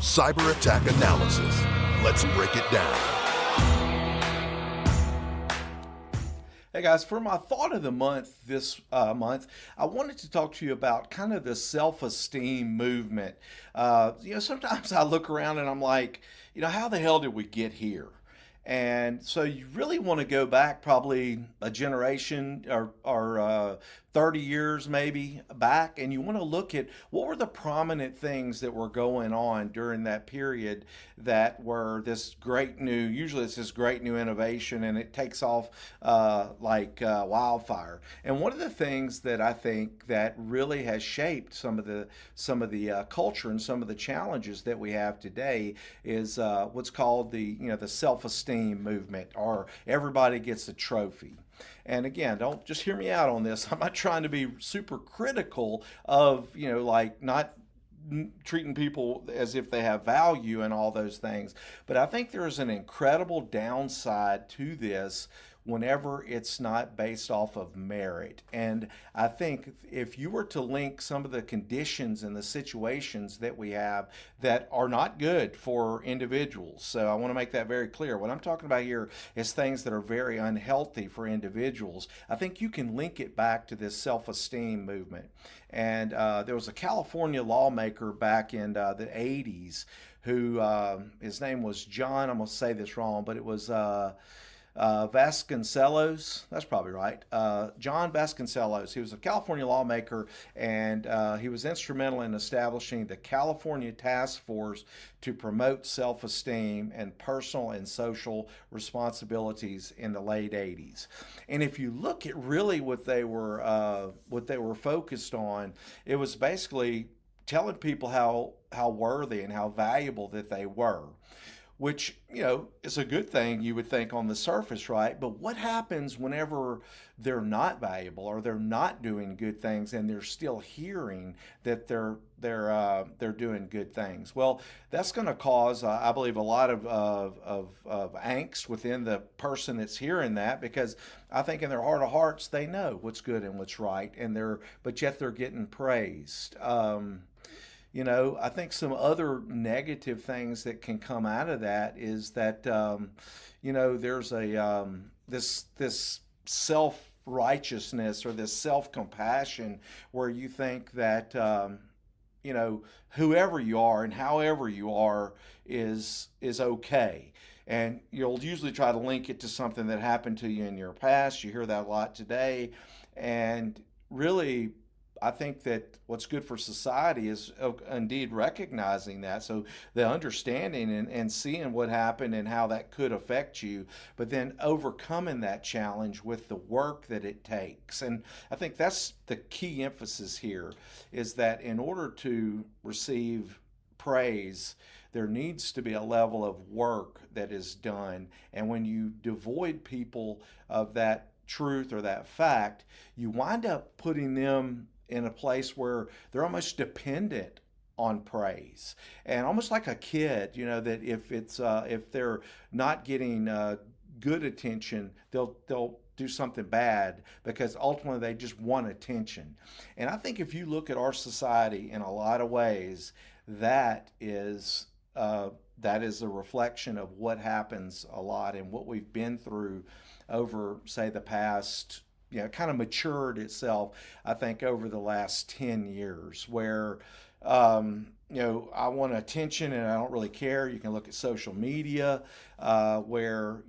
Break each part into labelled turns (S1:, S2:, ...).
S1: cyber attack analysis. Let's break it down.
S2: Hey guys, for my thought of the month this month, I wanted to talk to you about kind of the self-esteem movement. Sometimes I look around and I'm like, how the hell did we get here? And so you really want to go back probably a generation or 30 years maybe back, and you want to look at what were the prominent things that were going on during that period that were this great new, usually it's this great new innovation and it takes off like wildfire. And one of the things that I think that really has shaped some of the culture and some of the challenges that we have today is what's called the self-esteem movement, or everybody gets a trophy. And again, don't just hear me out on this. I'm not trying to be super critical of, like not treating people as if they have value and all those things. But I think there's an incredible downside to this whenever it's not based off of merit. And I think if you were to link some of the conditions and the situations that we have that are not good for individuals, so I want to make that very clear. What I'm talking about here is things that are very unhealthy for individuals. I think you can link it back to this self-esteem movement. And there was a California lawmaker back in the 80s who, his name was John, I'm going to say this wrong, but it was Vasconcellos, that's probably right. John Vasconcellos. He was a California lawmaker, and he was instrumental in establishing the California Task Force to promote self-esteem and personal and social responsibilities in the late 80s. And if you look at really what they were focused on, it was basically telling people how worthy and how valuable that they were, which, is a good thing you would think on the surface, right? But what happens whenever they're not valuable or they're not doing good things and they're still hearing that they're doing good things? Well, that's going to cause, I believe, a lot of angst within the person that's hearing that, because I think in their heart of hearts they know what's good and what's right, but yet they're getting praised. I think some other negative things that can come out of that is that, there's this self-righteousness or this self-compassion where you think that, whoever you are and however you are is okay. And you'll usually try to link it to something that happened to you in your past. You hear that a lot today. And really, I think that what's good for society is indeed recognizing that. So the understanding and seeing what happened and how that could affect you, but then overcoming that challenge with the work that it takes. And I think that's the key emphasis here, is that in order to receive praise, there needs to be a level of work that is done. And when you devoid people of that truth or that fact, you wind up putting them in a place where they're almost dependent on praise, and almost like a kid, that if they're not getting good attention, they'll do something bad because ultimately they just want attention. And I think if you look at our society in a lot of ways, that is a reflection of what happens a lot and what we've been through over, say, the past, kind of matured itself, I think, over the last 10 years, where, I want attention and I don't really care. You can look at social media, where,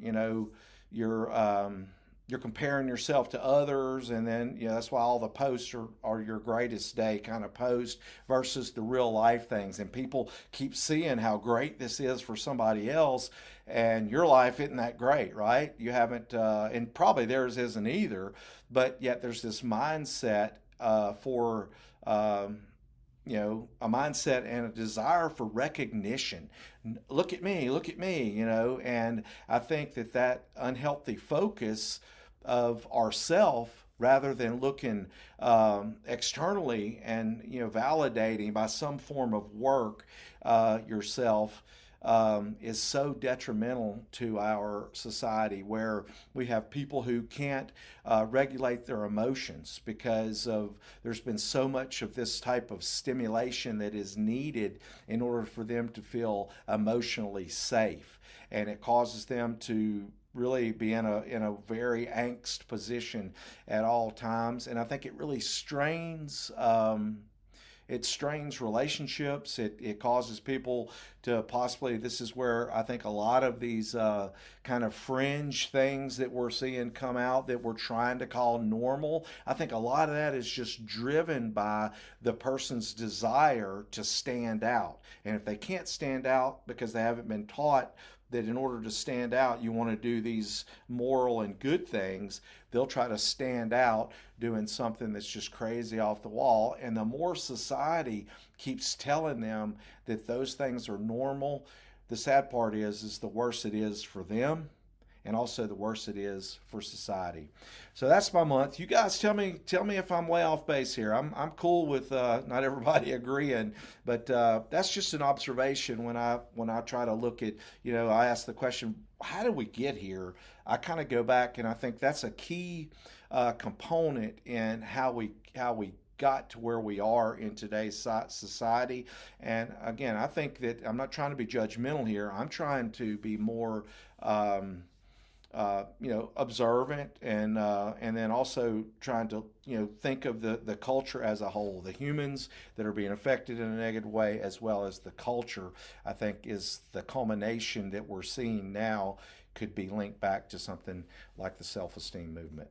S2: you're comparing yourself to others, and then that's why all the posts are your greatest day kind of post versus the real life things. And people keep seeing how great this is for somebody else, and your life isn't that great, right? You haven't, and probably theirs isn't either. But yet there's this mindset for a mindset and a desire for recognition. Look at me, and I think that unhealthy focus of ourself, rather than looking externally and validating by some form of work yourself, is so detrimental to our society, where we have people who can't regulate their emotions because of there's been so much of this type of stimulation that is needed in order for them to feel emotionally safe, and it causes them to really be in a very angst position at all times. And I think it really strains relationships. It causes people to possibly, this is where I think a lot of these kind of fringe things that we're seeing come out that we're trying to call normal, I think a lot of that is just driven by the person's desire to stand out. And if they can't stand out because they haven't been taught that in order to stand out, you want to do these moral and good things, they'll try to stand out doing something that's just crazy off the wall. And the more society keeps telling them that those things are normal, the sad part is the worse it is for them, and also the worse it is for society. So that's my month. You guys tell me if I'm way off base here. I'm cool with not everybody agreeing, but that's just an observation when I try to look at, I ask the question, how did we get here? I kind of go back, and I think that's a key component in how we got to where we are in today's society. And again, I think that I'm not trying to be judgmental here. I'm trying to be more observant, and then also trying to think of the culture as a whole, the humans that are being affected in a negative way, as well as the culture. I think is the culmination that we're seeing now could be linked back to something like the self-esteem movement.